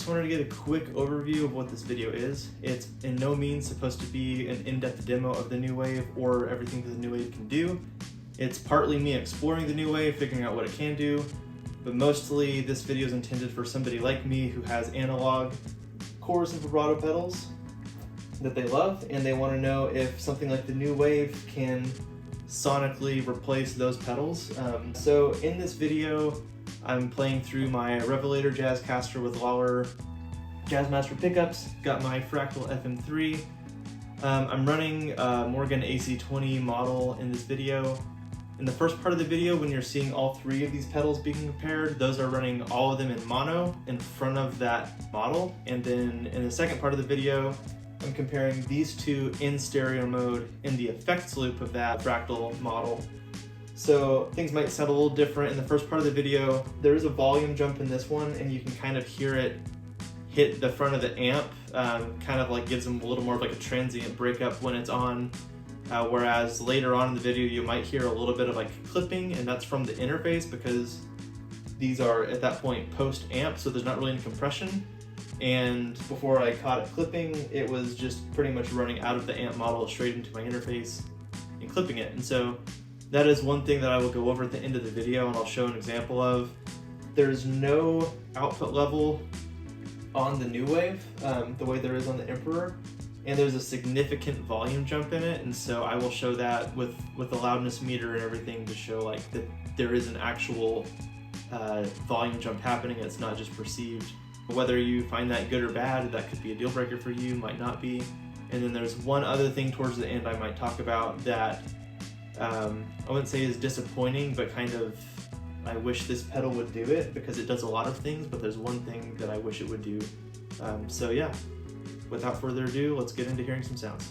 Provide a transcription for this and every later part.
Just wanted to get a quick overview of what this video is. It's in no means supposed to be an in-depth demo of the New Wave or everything that the New Wave can do. It's partly me exploring the New Wave, figuring out what it can do, but mostly this video is intended for somebody like me who has analog chorus and vibrato pedals that they love, and they want to know if something like the New Wave can sonically replace those pedals. So in this video, I'm playing through my Revelator Jazzcaster with Lawler Jazzmaster pickups, got my Fractal FM3. I'm running a Morgan AC20 model in this video. In the first part of the video, when you're seeing all three of these pedals being compared, those are running all of them in mono in front of that model. And then in the second part of the video, I'm comparing these two in stereo mode in the effects loop of that Fractal model. So things might sound a little different. In the first part of the video, there is a volume jump in this one, and you can kind of hear it hit the front of the amp, kind of like gives them a little more of like a transient breakup when it's on. Whereas later on in the video, you might hear a little bit of like clipping, and that's from the interface because these are at that point post amp, so there's not really any compression. And before I caught it clipping, it was just pretty much running out of the amp model straight into my interface and clipping it. And so that is one thing that I will go over at the end of the video, and I'll show an example of. There's no output level on the New Wave, the way there is on the Emperor, and there's a significant volume jump in it, and so I will show that with the loudness meter and everything to show like that there is an actual volume jump happening. It's not just perceived. Whether you find that good or bad, that could be a deal breaker for you, might not be. And then there's one other thing towards the end I might talk about that I wouldn't say is disappointing, but kind of I wish this pedal would do it, because it does a lot of things, but there's one thing that I wish it would do. So yeah, without further ado, let's get into hearing some sounds.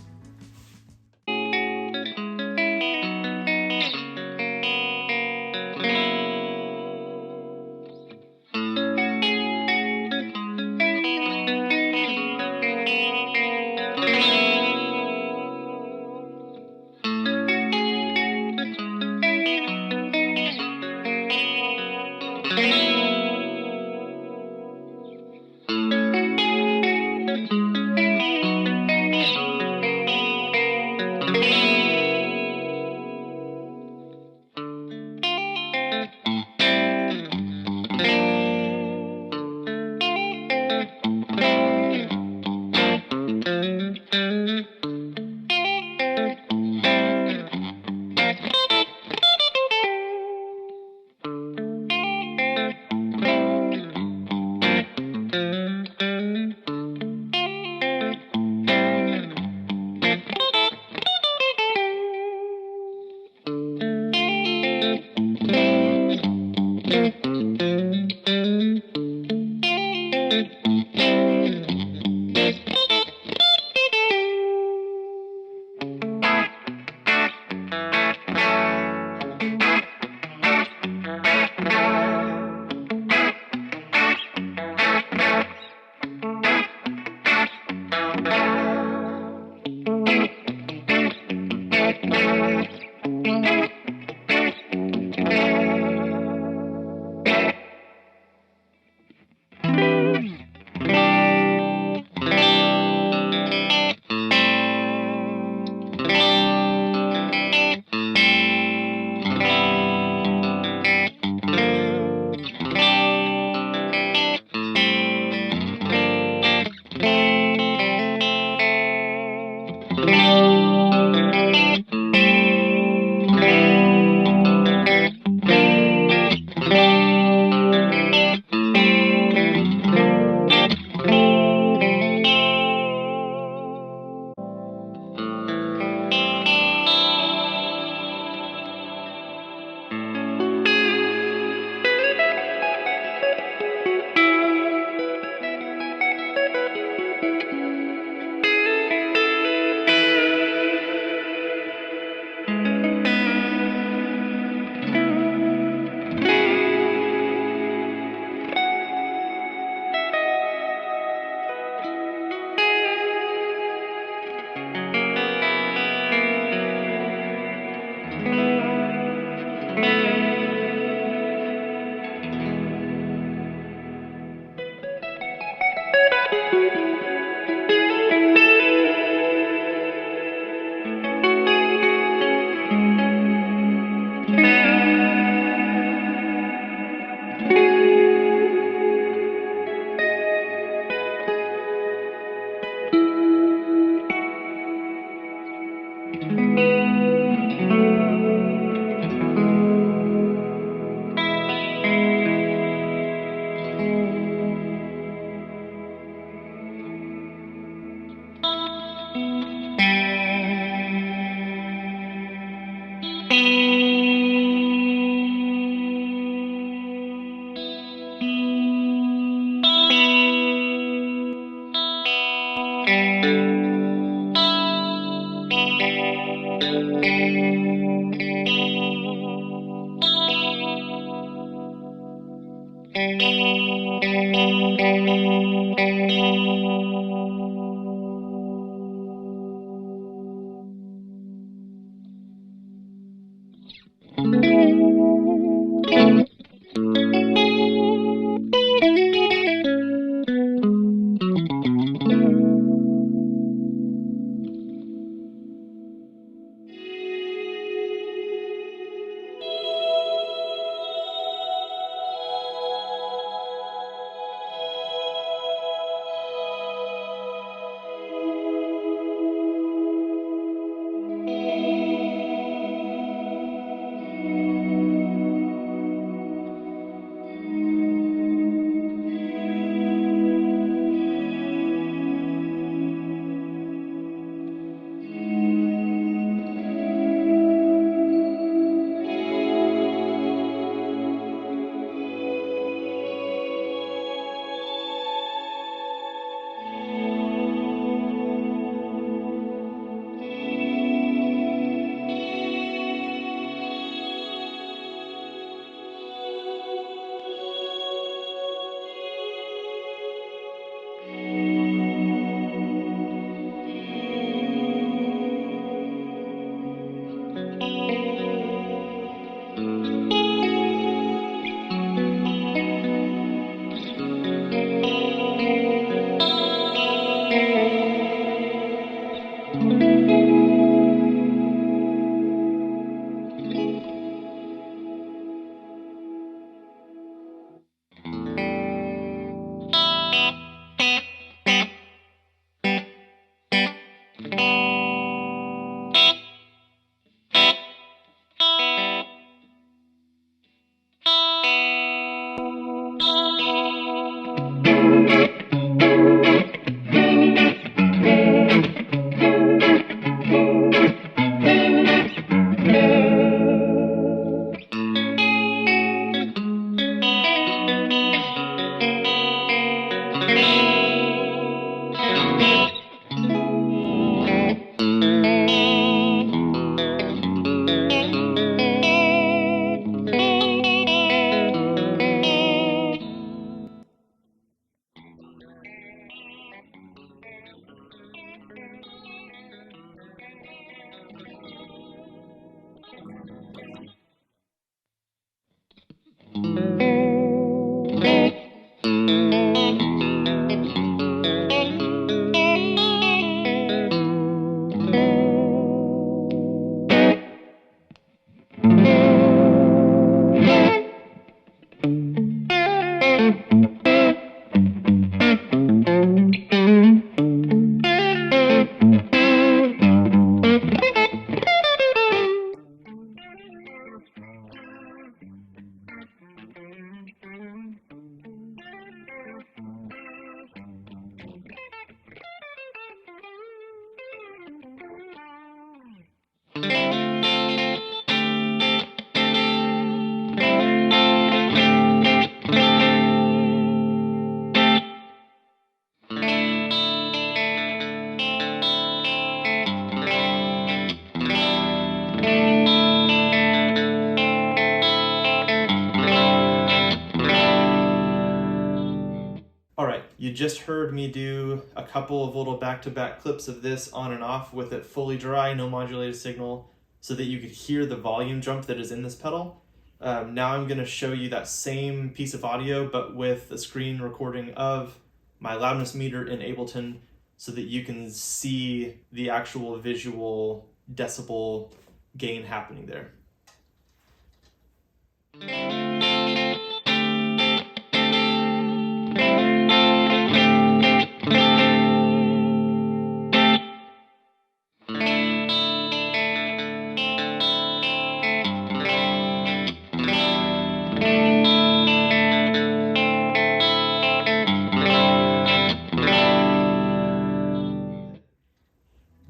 Alright, you just heard me do a couple of little back-to-back clips of this on and off with it fully dry, no modulated signal, so that you could hear the volume jump that is in this pedal. Now I'm going to show you that same piece of audio, but with a screen recording of my loudness meter in Ableton, so that you can see the actual visual decibel gain happening there.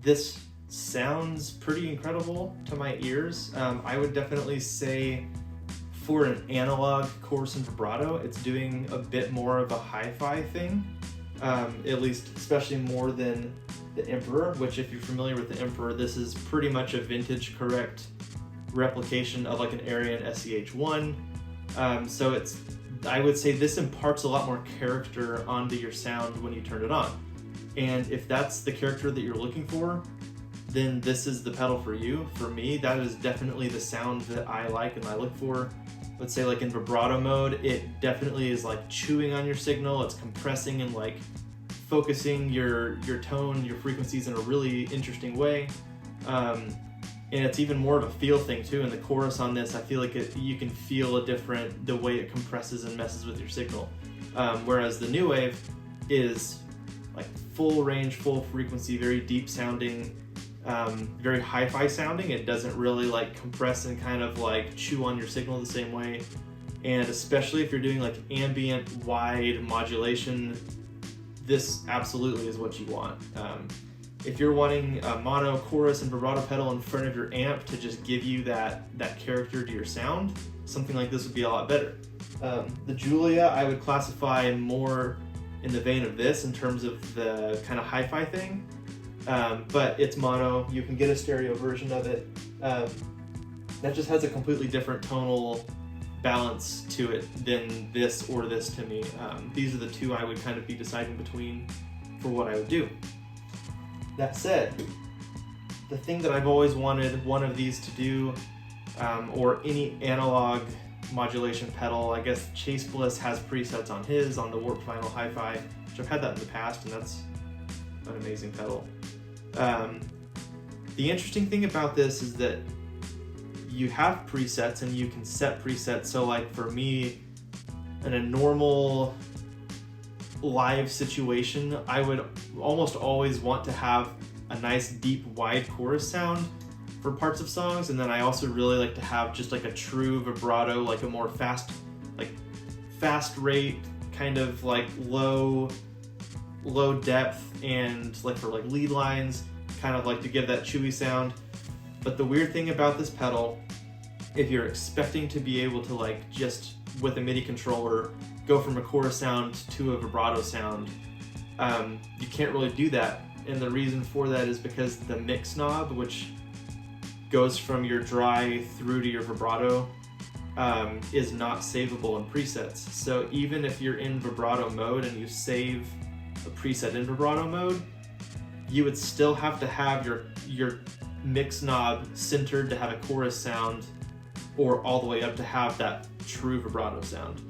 This sounds pretty incredible to my ears. I would definitely say for an analog chorus and vibrato, it's doing a bit more of a hi-fi thing, at least especially more than the Emperor, which if you're familiar with the Emperor, this is pretty much a vintage correct replication of like an Arian SEH1. So it's I would say this imparts a lot more character onto your sound when you turn it on. And if that's the character that you're looking for, then this is the pedal for you. For me, that is definitely the sound that I like and I look for. Let's say like in vibrato mode, it definitely is like chewing on your signal. It's compressing and like focusing your tone, your frequencies in a really interesting way. And it's even more of a feel thing too. In the chorus on this, I feel like you can feel the way it compresses and messes with your signal. Whereas the new wave is like full range, full frequency, very deep sounding, very hi-fi sounding. It doesn't really like compress and kind of like chew on your signal the same way. And especially if you're doing like ambient wide modulation, this absolutely is what you want. If you're wanting a mono, chorus, and vibrato pedal in front of your amp to just give you that character to your sound, something like this would be a lot better. The Julia I would classify more in the vein of this in terms of the kind of hi-fi thing, but it's mono. You can get a stereo version of it. That just has a completely different tonal balance to it than this or this to me. These are the two I would kind of be deciding between for what I would do. That said, the thing that I've always wanted one of these to do, or any analog modulation pedal, I guess Chase Bliss has presets on his, on the Warped Vinyl Hi-Fi, which I've had that in the past, and that's an amazing pedal. The interesting thing about this is that you have presets and you can set presets. So like for me, in a normal live situation, I would almost always want to have a nice deep wide chorus sound for parts of songs, and then I also really like to have just like a true vibrato, like a more fast rate, kind of like low depth, and like for like lead lines, kind of like to give that chewy sound. But the weird thing about this pedal, if you're expecting to be able to like just with a MIDI controller go from a chorus sound to a vibrato sound, you can't really do that. And the reason for that is because the mix knob, which goes from your dry through to your vibrato, is not savable in presets. So even if you're in vibrato mode and you save a preset in vibrato mode, you would still have to have your mix knob centered to have a chorus sound, or all the way up to have that true vibrato sound.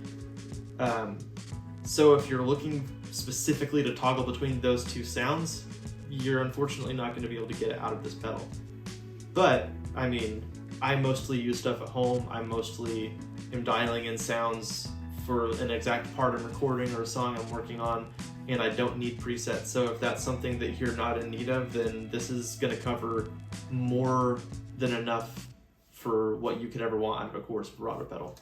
So if you're looking specifically to toggle between those two sounds, you're unfortunately not going to be able to get it out of this pedal. But I mean, I mostly use stuff at home. I mostly am dialing in sounds for an exact part I'm recording or a song I'm working on, and I don't need presets. So if that's something that you're not in need of, then this is going to cover more than enough for what you could ever want out of a chorus vibrato pedal.